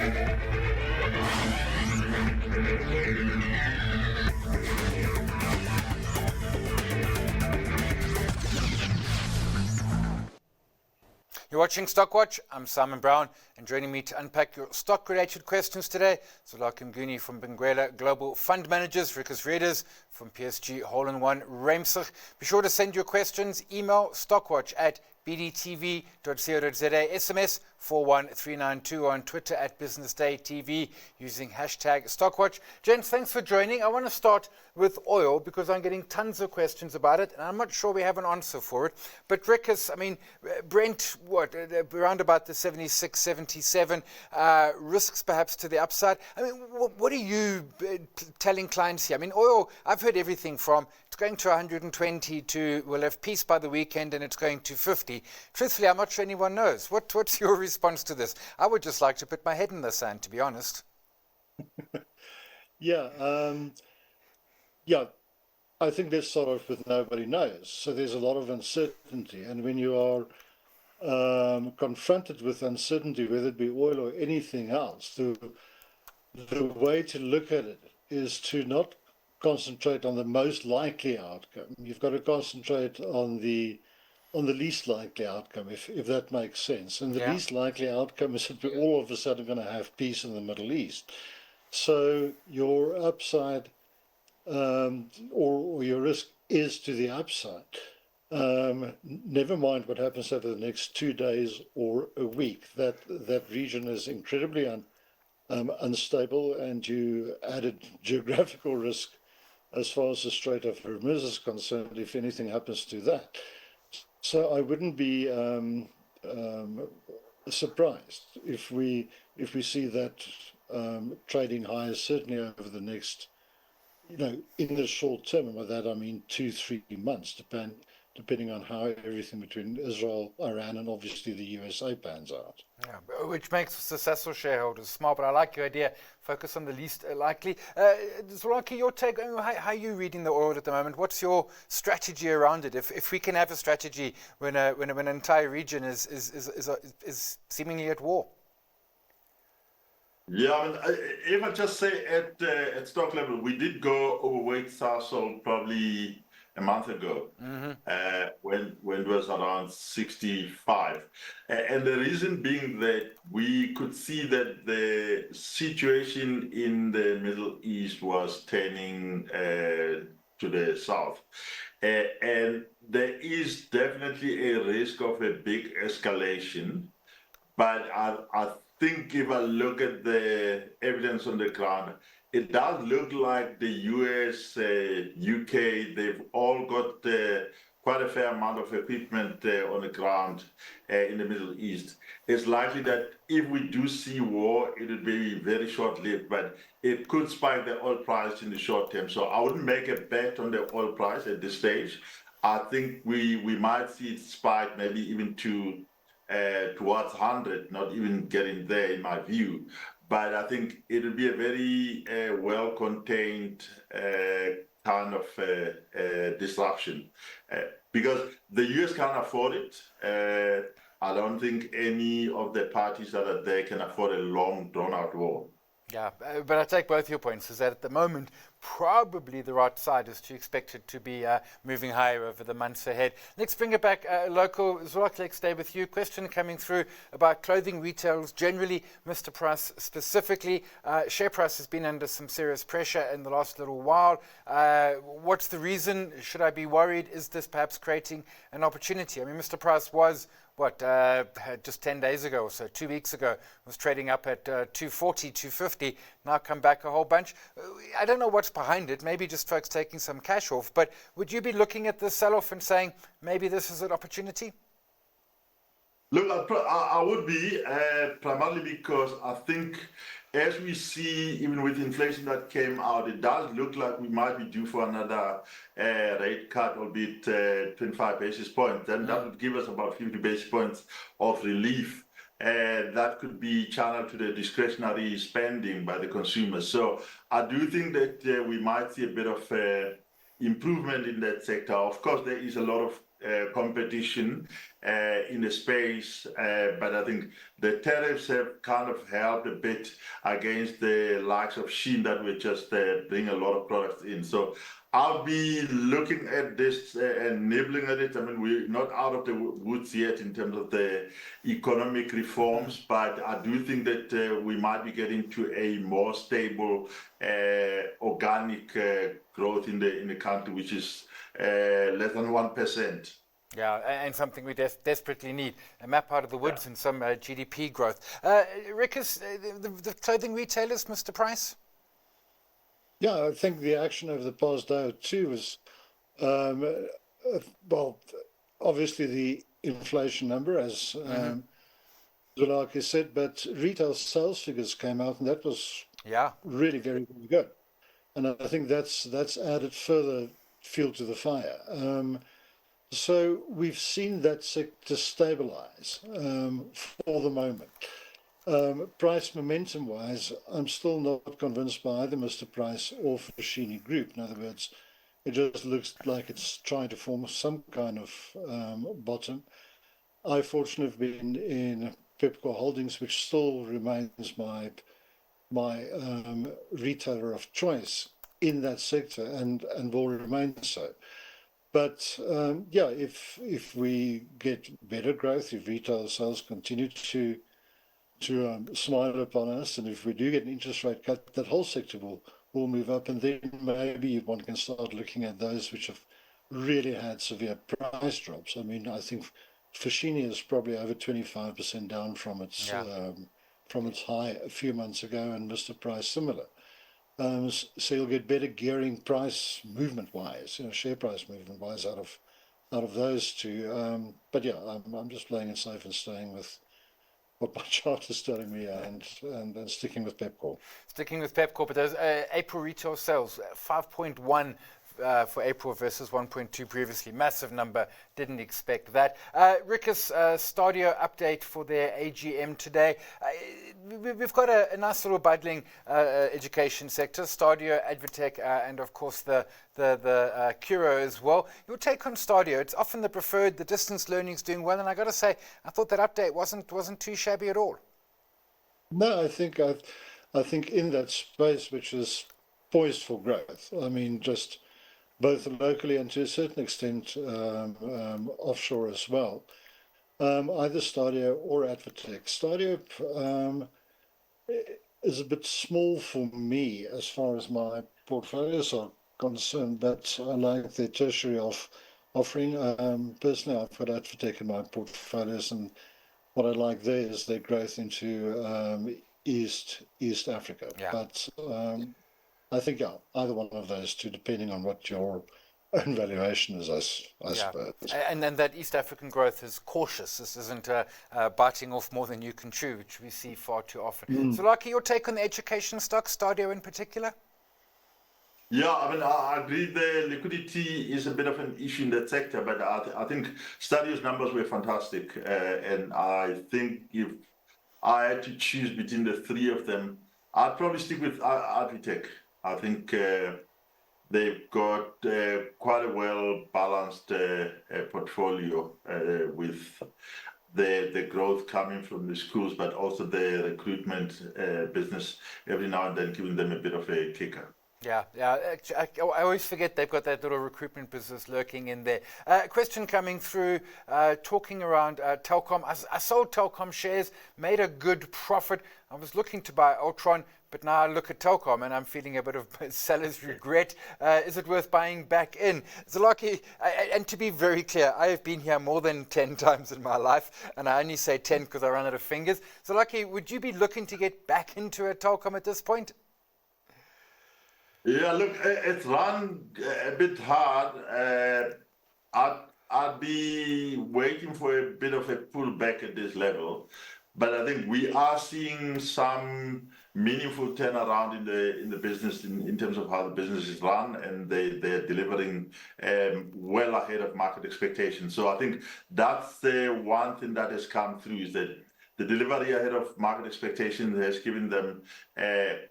You're watching Stockwatch. I'm Simon Brown, and joining me to unpack your stock-related questions today, Zwelakhe Mnguni from Benguela Global Fund Managers, Ricus from PSG Hole and One Ruimsig. Be sure to send your questions. Email stockwatch@bdtv.co.za. SMS 41392 on Twitter @BusinessDayTV using hashtag Stockwatch. Gents, thanks for joining. I want to start with oil because I'm getting tons of questions about it, and I'm not sure we have an answer for it. But Ricus, I mean, Brent, around about the 76, 77, risks perhaps to the upside. I mean, what are you telling clients here? I mean, oil, I've heard everything from it's going to 120 to we'll have peace by the weekend and it's going to 50. Truthfully, I'm not sure anyone knows. What's your response to this? I would just like to put my head in the sand, to be honest. Yeah, I think let's start off with nobody knows. So there's a lot of uncertainty. And when you are confronted with uncertainty, whether it be oil or anything else, the way to look at it is to not concentrate on the most likely outcome. You've got to concentrate on the least likely outcome, if that makes sense. And the least likely outcome is that we're all of a sudden going to have peace in the Middle East. So your upside or your risk is to the upside. Never mind what happens over the next 2 days or a week. That region is incredibly unstable, and you added geographical risk as far as the Strait of Hormuz is concerned, if anything happens to that. So I wouldn't be surprised if we see that trading higher, certainly over the next, in the short term, and by that I mean 2-3 months, depending on how everything between Israel, Iran, and obviously the USA pans out. Yeah, which makes successful shareholders smart, but I like your idea. Focus on the least likely. Zwelakhe, your take, how are you reading the oil at the moment? What's your strategy around it? If we can have a strategy when an entire region is seemingly at war? Yeah, I mean, if I just say at stock level, we did go overweight Sasol probably a month ago, when it was around 65. And the reason being that we could see that the situation in the Middle East was turning to the south. And there is definitely a risk of a big escalation. But I think if I look at the evidence on the ground, it does look like the US, UK, they've all got quite a fair amount of equipment on the ground in the Middle East. It's likely that if we do see war, it will be very short-lived, but it could spike the oil price in the short term. So I wouldn't make a bet on the oil price at this stage. I think we might see it spike maybe even towards 100, not even getting there in my view. But I think it will be a very well-contained kind of disruption because the US can't afford it. I don't think any of the parties that are there can afford a long, drawn-out war. Yeah, but I take both your points, is that at the moment, probably the right side is to expect it to be moving higher over the months ahead. Let's bring it back local. Zwelakhe, let's stay with you. Question coming through about clothing retails generally, Mr. Price specifically. Share price has been under some serious pressure in the last little while. What's the reason? Should I be worried? Is this perhaps creating an opportunity? I mean, Mr. Price was just 10 days ago or so, 2 weeks ago, was trading up at 240, 250, now come back a whole bunch. I don't know what's behind it, maybe just folks taking some cash off, but would you be looking at this sell-off and saying, maybe this is an opportunity? Look, I would be, primarily because I think as we see, even with inflation that came out, it does look like we might be due for another rate cut, albeit 25 basis points. Then that would give us about 50 basis points of relief. That could be channeled to the discretionary spending by the consumers. So I do think that we might see a bit of improvement in that sector. Of course, there is a lot of competition, in the space, but I think the tariffs have kind of helped a bit against the likes of Shein that we're just bringing a lot of products in. So I'll be looking at this and nibbling at it. I mean, we're not out of the woods yet in terms of the economic reforms, but I do think that we might be getting to a more stable organic growth in the country, which is less than 1%. Yeah, and something we desperately need. A map out of the woods and some GDP growth. Ricus, the clothing retailers, Mr. Price? Yeah, I think the action over the past day or two was, well, obviously the inflation number, as Zwelakhe said, but retail sales figures came out, and that was really very, very good. And I think that's added further fuel to the fire. So we've seen that sector stabilize for the moment. Price momentum-wise, I'm still not convinced by either Mr. Price or Foschini Group. In other words, it just looks like it's trying to form some kind of bottom. I fortunately have been in Pepco Holdings, which still remains my retailer of choice in that sector and will remain so. But yeah, if we get better growth, if retail sales continue to smile upon us, and if we do get an interest rate cut, that whole sector will move up, and then maybe one can start looking at those which have really had severe price drops. I mean, I think Foschini is probably over 25% down from its high a few months ago, and Mr. Price similar. So you'll get better gearing price movement-wise, share price movement-wise out of those two. But yeah, I'm just playing it safe and staying with what my chart is telling me, and sticking with Pepco. Sticking with Pepco, but there's April retail sales, 5.1 for April versus 1.2 previously. Massive number, didn't expect that. Ricus, Stadio update for their AGM today. We've got a nice little buddling education sector, Stadio, Advitech, and of course the Curo as well. Your take on Stadio? It's often the preferred, the distance learning's doing well, and I got to say, I thought that update wasn't too shabby at all. No, I think in that space, which is poised for growth, I mean, just both locally and to a certain extent offshore as well, either Stadio or Advitech. Stadio is a bit small for me as far as my portfolios are concerned, but I like the tertiary offering. Personally, I've got Advitech in my portfolios, and what I like there is their growth into East Africa. Yeah. But I think either one of those two, depending on what your own valuation is, I suppose. And then that East African growth is cautious. This isn't biting off more than you can chew, which we see far too often. So, Zwelakhe, your take on the education stock, Stadio in particular? Yeah, I mean, I agree the liquidity is a bit of an issue in that sector, but I think Stadio's numbers were fantastic. And I think if I had to choose between the three of them, I'd probably stick with Advitech. I think they've got quite a well-balanced portfolio with the growth coming from the schools, but also the recruitment business every now and then giving them a bit of a kicker. Yeah. I always forget they've got that little recruitment business lurking in there. Question coming through, talking around Telkom. I sold Telkom shares, made a good profit. I was looking to buy Altron, but now I look at Telkom and I'm feeling a bit of seller's regret. Is it worth buying back in? Zwelakhe, and to be very clear, I have been here more than 10 times in my life, and I only say 10 because I run out of fingers. Zwelakhe, would you be looking to get back into a Telkom at this point? Yeah, look, it's run a bit hard. I'd be waiting for a bit of a pullback at this level, but I think we are seeing some meaningful turnaround in the business in terms of how the business is run, and they're delivering well ahead of market expectations. So I think that's the one thing that has come through, is that the delivery ahead of market expectations has given them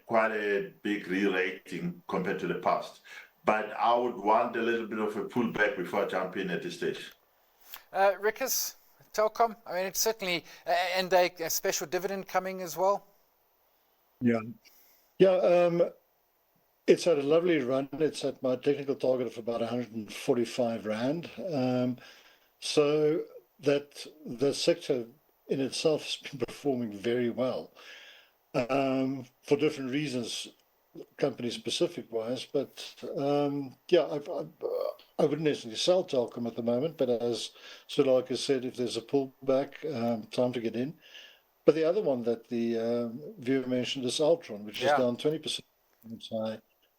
quite a big re-rating compared to the past. But I would want a little bit of a pullback before I jump in at this stage. Ricus, Telkom? I mean, it's certainly, and a special dividend coming as well. Yeah. Yeah. It's had a lovely run. It's at my technical target of about 145 Rand. So that the sector in itself has been performing very well for different reasons, company specific wise. But yeah, I wouldn't necessarily sell Telkom at the moment. But as Zwelakhe said, if there's a pullback, time to get in. But the other one that the viewer mentioned is Altron, which is down 20%.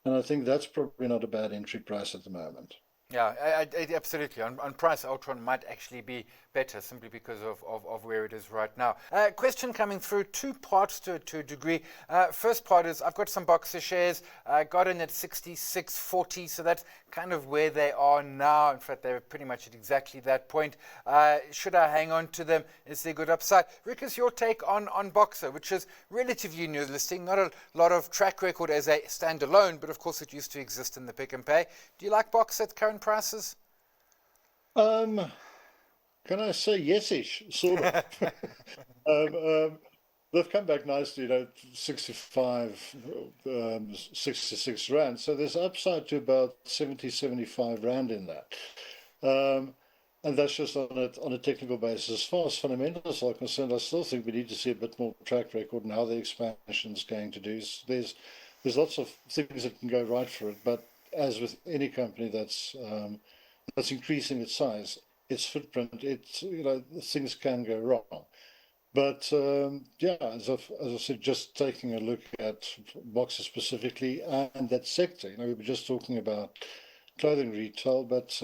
And I think that's probably not a bad entry price at the moment. Yeah, absolutely. On price, Altron might actually be better simply because of where it is right now. Question coming through, two parts to a degree. First part is, I've got some Boxer shares, got in at 66.40, so that's kind of where they are now. In fact, they're pretty much at exactly that point. Should I hang on to them? Is there good upside? Ricus, your take on Boxer, which is relatively new listing, not a lot of track record as a standalone, but of course it used to exist in the Pick and Pay. Do you like Boxer at current prices? Can I say yes-ish, sort of. They've come back nicely, 65, 66 Rand. So there's upside to about 70, 75 Rand in that. And that's just on a technical basis. As far as fundamentals are concerned, I still think we need to see a bit more track record and how the expansion is going to do. There's lots of things that can go right for it, but as with any company that's increasing its size, its footprint, things can go wrong. But yeah, as I said, just taking a look at Boxer specifically and that sector, we were just talking about clothing retail, but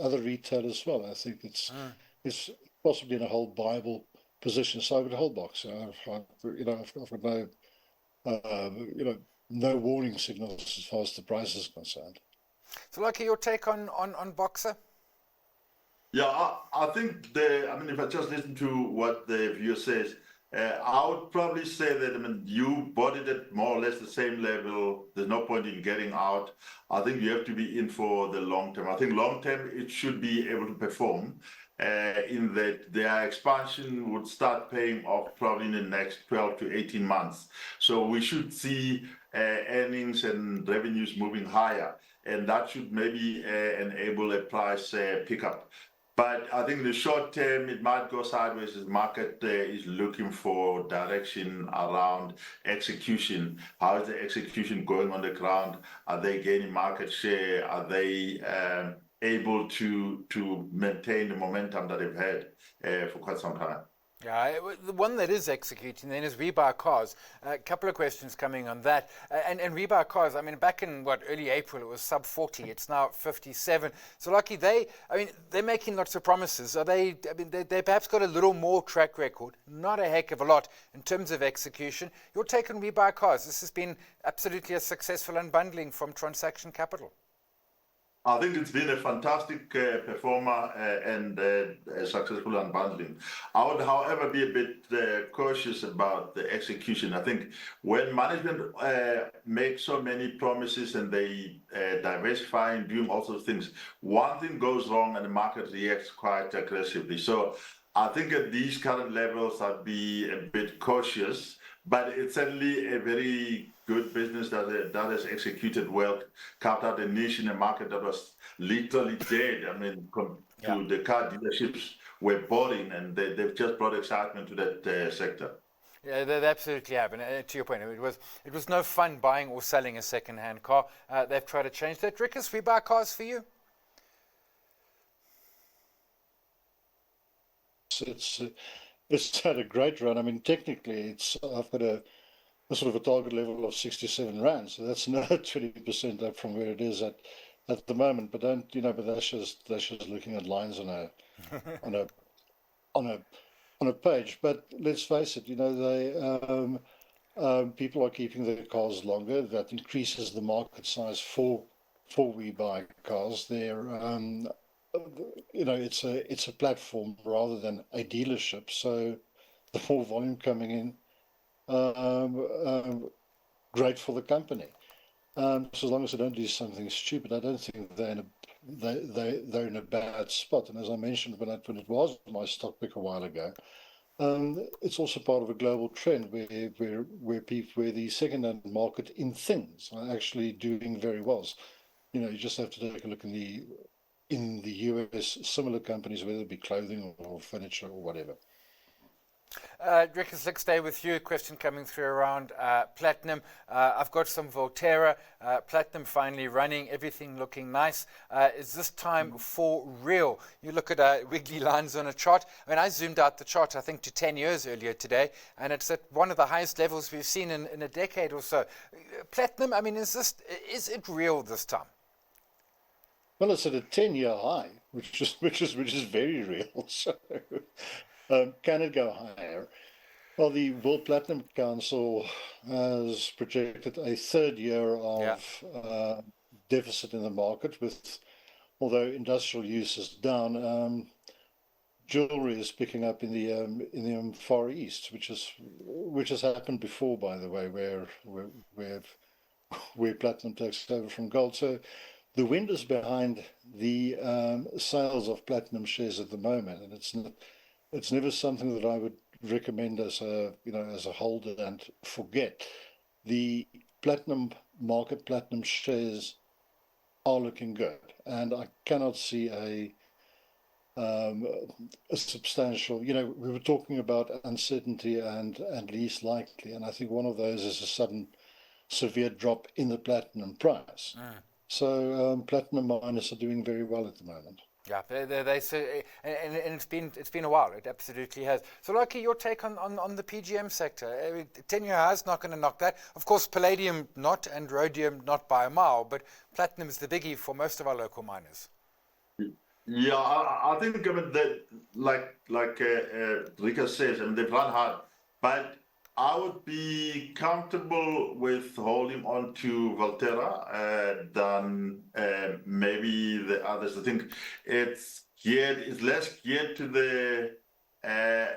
other retail as well. I think it's possibly in a whole Bible position. So I would hold Boxer. I've got no warning signals as far as the price is concerned. So, Lucky, your take on Boxer? Yeah, I think if I just listen to what the viewer says, I would probably say that, you bought it at more or less the same level. There's no point in getting out. I think you have to be in for the long term. I think long term, it should be able to perform in that their expansion would start paying off probably in the next 12 to 18 months. So we should see earnings and revenues moving higher, and that should maybe enable a price pickup. But I think in the short term, it might go sideways as the market is looking for direction around execution. How is the execution going on the ground? Are they gaining market share? Are they able to maintain the momentum that they've had for quite some time? Yeah, the one that is executing then is Rebuy Cars. A couple of questions coming on that. And Rebuy Cars, back in early April, it was sub 40. It's now 57. So lucky they're making lots of promises. Are they perhaps got a little more track record, not a heck of a lot in terms of execution. Your take on Rebuy Cars? This has been absolutely a successful unbundling from Transaction Capital. I think it's been a fantastic performer and a successful unbundling. I would, however, be a bit cautious about the execution. I think when management makes so many promises and they diversify and doing all sorts of things, one thing goes wrong and the market reacts quite aggressively. So I think at these current levels, I'd be a bit cautious, but it's certainly a very good business that has executed well, carved out a niche in a market that was literally dead. To the car dealerships were boring, and they've just brought excitement to that sector. Yeah, they absolutely have. And to your point, it was no fun buying or selling a second-hand car. They've tried to change that. Ricus, we buy cars for you? It's had a great run. Technically, I've got a sort of a target level of 67 Rand, so that's another 20% up from where it is at the moment. But but that's just looking at lines on a page. But let's face it, people are keeping their cars longer. That increases the market size for We Buy Cars. It's a platform rather than a dealership. So the more volume coming in, great for the company. So as long as they don't do something stupid, I don't think they're in they're in a bad spot. And as I mentioned when it was my stock pick a while ago, it's also part of a global trend where the second-hand market in things are actually doing very well. You know, you just have to take a look in the US, similar companies, whether it be clothing or furniture or whatever. Ricus, let's stay with you. A question coming through around platinum. I've got some Volterra. Platinum finally running, everything looking nice. Is this time for real? You look at wiggly lines on a chart. I mean, I zoomed out the chart, I think, to 10 years earlier today, and it's at one of the highest levels we've seen in a decade or so. Platinum, I mean, is it real this time? Well, it's at a 10-year high, which is very real. So, can it go higher? Well, the World Platinum Council has projected a third year of deficit in the market, although industrial use is down. Jewelry is picking up in the Far East, which has happened before, by the way, where platinum takes over from gold. So the wind is behind the sales of platinum shares at the moment, and it's never something that I would recommend as a holder and forget. The platinum market, platinum shares are looking good, and I cannot see a substantial. You know, we were talking about uncertainty and least likely, and I think one of those is a sudden severe drop in the platinum price. So platinum miners are doing very well at the moment. Yeah, they say, and it's been a while. It absolutely has. So, Zwelakhe, your take on the PGM sector? 10-year high is not going to knock that. Of course, palladium not, and rhodium not by a mile, but platinum is the biggie for most of our local miners. Yeah, I think that like Ricus says, I mean, they've run hard, but I would be comfortable with holding on to Volterra than maybe the others. I think it's less geared to the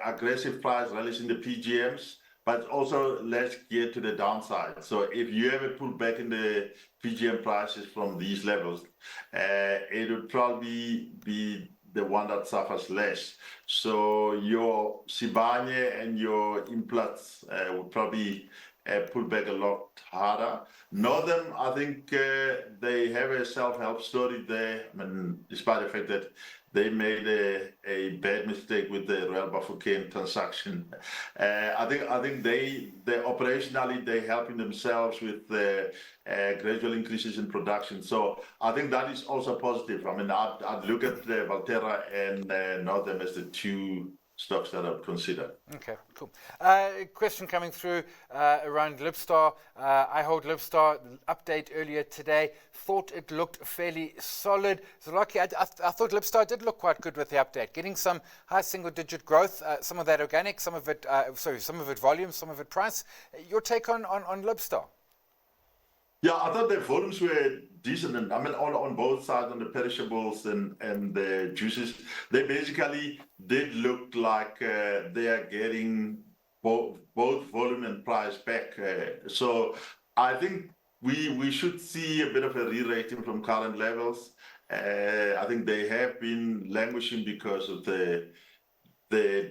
aggressive price rallies in the PGMs, but also less geared to the downside. So if you ever pull back in the PGM prices from these levels, it would probably be the one that suffers less. So your Sibanye and your Implats would probably pull back a lot harder. Northern, I think they have a self-help story there. I mean, despite the fact that they made a bad mistake with the Royal Bafokeng transaction. I think they operationally they're helping themselves with gradual increases in production. So I think that is also positive. I mean, I'd look at Volterra and Northern as the two stocks that I'd consider. Okay, cool. Question coming through around Libstar. I hold Libstar. Update earlier today. Thought it looked fairly solid. So, Zwelakhe, I thought Libstar did look quite good with the update, getting some high single-digit growth. Some of that organic, some of it volume, some of it price. Your take on Libstar? Yeah, I thought the volumes were decent, and I mean on both sides, on the perishables and the juices, they basically did look like they are getting both volume and price back. So I think we should see a bit of a re-rating from current levels. I think they have been languishing because of the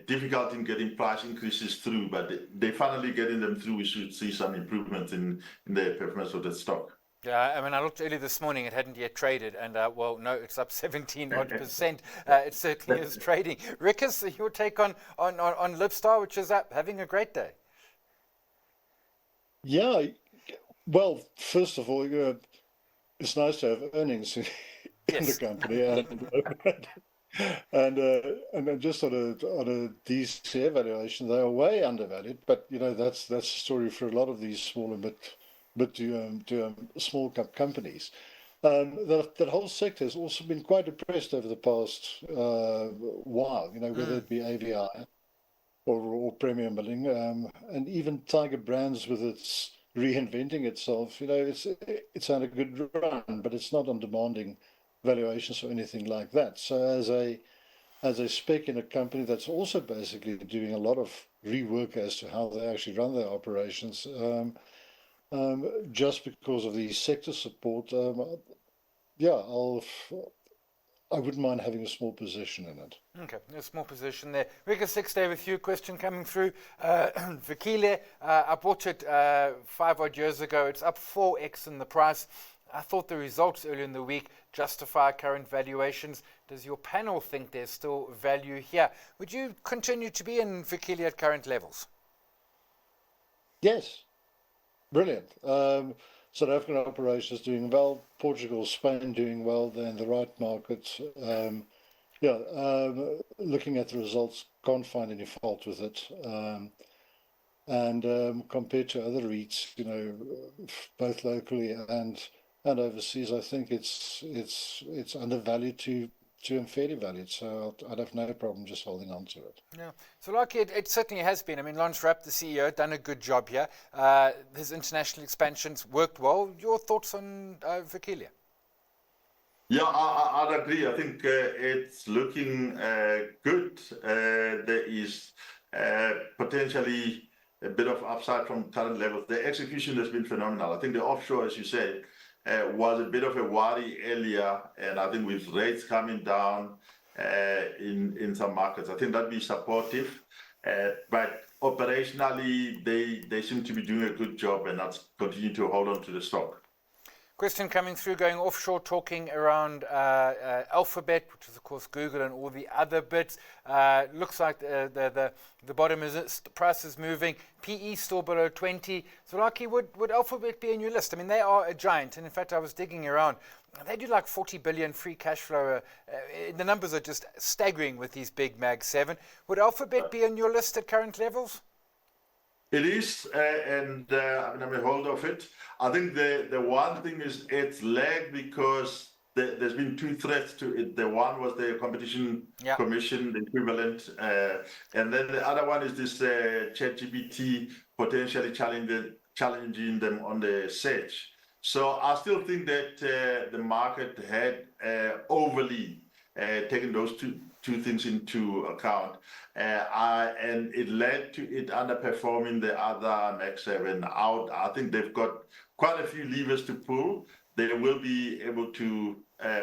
difficulty in getting price increases through, but they finally getting them through. We should see some improvement in the performance of the stock. Yeah, I mean, I looked early this morning. It hadn't yet traded, and well, no, it's up 17%. It certainly is trading. Ricus, your take on Libstar, which is having a great day. Yeah, well, first of all, it's nice to have earnings in the company, and then just on a DC evaluation, they are way undervalued. But that's a story for a lot of these small and mid to small cap companies. That whole sector has also been quite depressed over the past while. Whether it be AVI or Premier Milling, and even Tiger Brands with its reinventing itself. It's had a good run, but it's not on demanding valuations or anything like that. So as a spec in a company that's also basically doing a lot of rework as to how they actually run their operations, just because of the sector support, I wouldn't mind having a small position in it. Okay, a small position there. Ricus, stay with you. Question coming through. Vukile, I bought it 5 odd years ago. It's up 4x in the price. I thought the results earlier in the week justify current valuations. Does your panel think there's still value here? Would you continue to be in Vukile at current levels? Yes, brilliant. South African operations doing well, Portugal, Spain doing well. They're in the right markets. Looking at the results, can't find any fault with it. And compared to other REITs, both locally and overseas, I think it's undervalued to unfairly valued. So I'd have no problem just holding on to it. Yeah. So, like it certainly has been. I mean, Lance Rapp, the CEO, done a good job here. His international expansions worked well. Your thoughts on Vukile? Yeah, I'd agree. I think it's looking good. There is potentially a bit of upside from current levels. The execution has been phenomenal. I think the offshore, as you said, was a bit of a worry earlier, and I think with rates coming down in some markets, I think that'd be supportive. But operationally, they seem to be doing a good job, and that's continue to hold on to the stock. Question coming through, going offshore, talking around Alphabet, which is of course Google and all the other bits. Looks like the bottom is price is moving. PE still below 20. Zwelakhe, would Alphabet be in your list? I mean, they are a giant, and in fact, I was digging around. They do like 40 billion free cash flow. The numbers are just staggering with these big Mag 7. Would Alphabet be on your list at current levels? It is, and I'm a hold of it. I think the one thing is it's lagged because there's been two threats to it. The one was the competition commission, the equivalent, and then the other one is this ChatGPT potentially challenging them on the search. So I still think that the market had overly taken those two things into account, and it led to it underperforming the other Mag 7 out. I think they've got quite a few levers to pull. They will be able to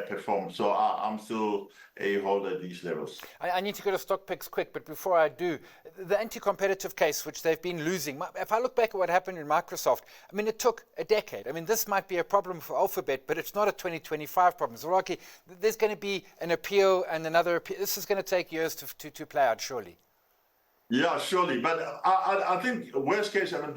perform. So I'm still a holder at these levels. I need to go to stock picks quick, but before I do, the anti-competitive case, which they've been losing, if I look back at what happened in Microsoft, I mean, it took a decade. I mean, this might be a problem for Alphabet, but it's not a 2025 problem. Zwelakhe, there's going to be an appeal and another appeal. This is going to take years to play out, surely. Yeah, surely. But I think worst case, I mean,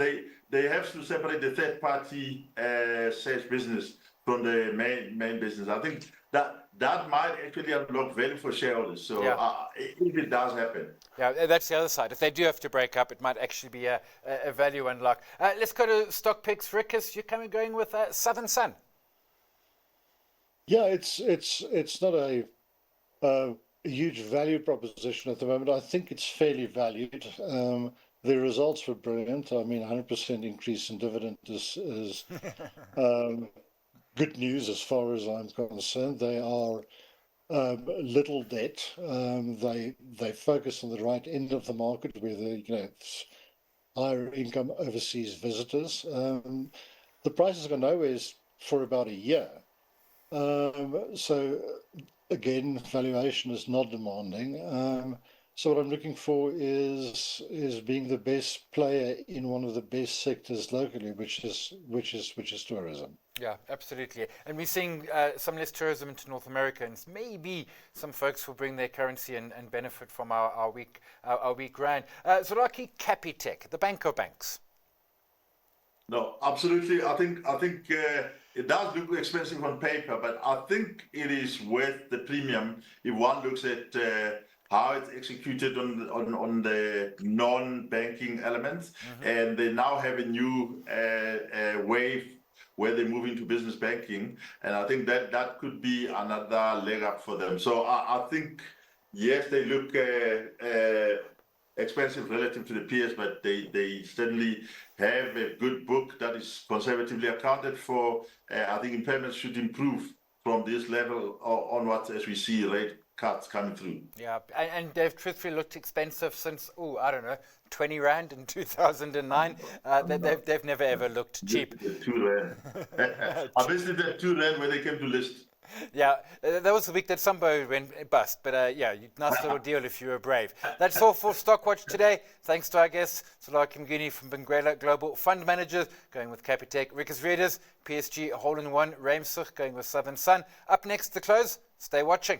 they have to separate the third-party sales business from the main business. I think that might actually unlock value for shareholders. So if it does happen. Yeah, that's the other side. If they do have to break up, it might actually be a value unlock. Let's go to stock picks. Ricus, you're going with Southern Sun. Yeah, it's not a huge value proposition at the moment. I think it's fairly valued. The results were brilliant. I mean, 100% increase in dividend is good news as far as I'm concerned. They are little debt. They focus on the right end of the market where it's higher income overseas visitors. The prices go nowhere for about a year. So again, valuation is not demanding. So what I'm looking for is being the best player in one of the best sectors locally, which is tourism. Yeah, absolutely. And we're seeing some less tourism into North America, and maybe some folks will bring their currency and benefit from our weak rand. Zwelakhe, Capitec, the Banco banks. No, absolutely. I think it does look expensive on paper, but I think it is worth the premium if one looks at how it's executed on the non-banking elements. Mm-hmm. And they now have a new wave where they move into business banking. And I think that could be another leg up for them. So I think, yes, they look expensive relative to the peers, but they certainly have a good book that is conservatively accounted for. I think impairments should improve from this level onwards as we see rate cuts coming through. Yeah, and they've truthfully looked expensive since, 20 rand in 2009. They've never ever looked cheap. The 2 rand. I visited that 2 rand when they came to list. Yeah, that was the week that Sambo went bust. But yeah, nice little deal if you were brave. That's all for Stockwatch today. Thanks to our guests, Zwelakhe Mnguni from Benguela Global Fund Managers, going with Capitec, Ricus Readers, PSG Hole in One Ruimsig, going with Southern Sun. Up next, the close. Stay watching.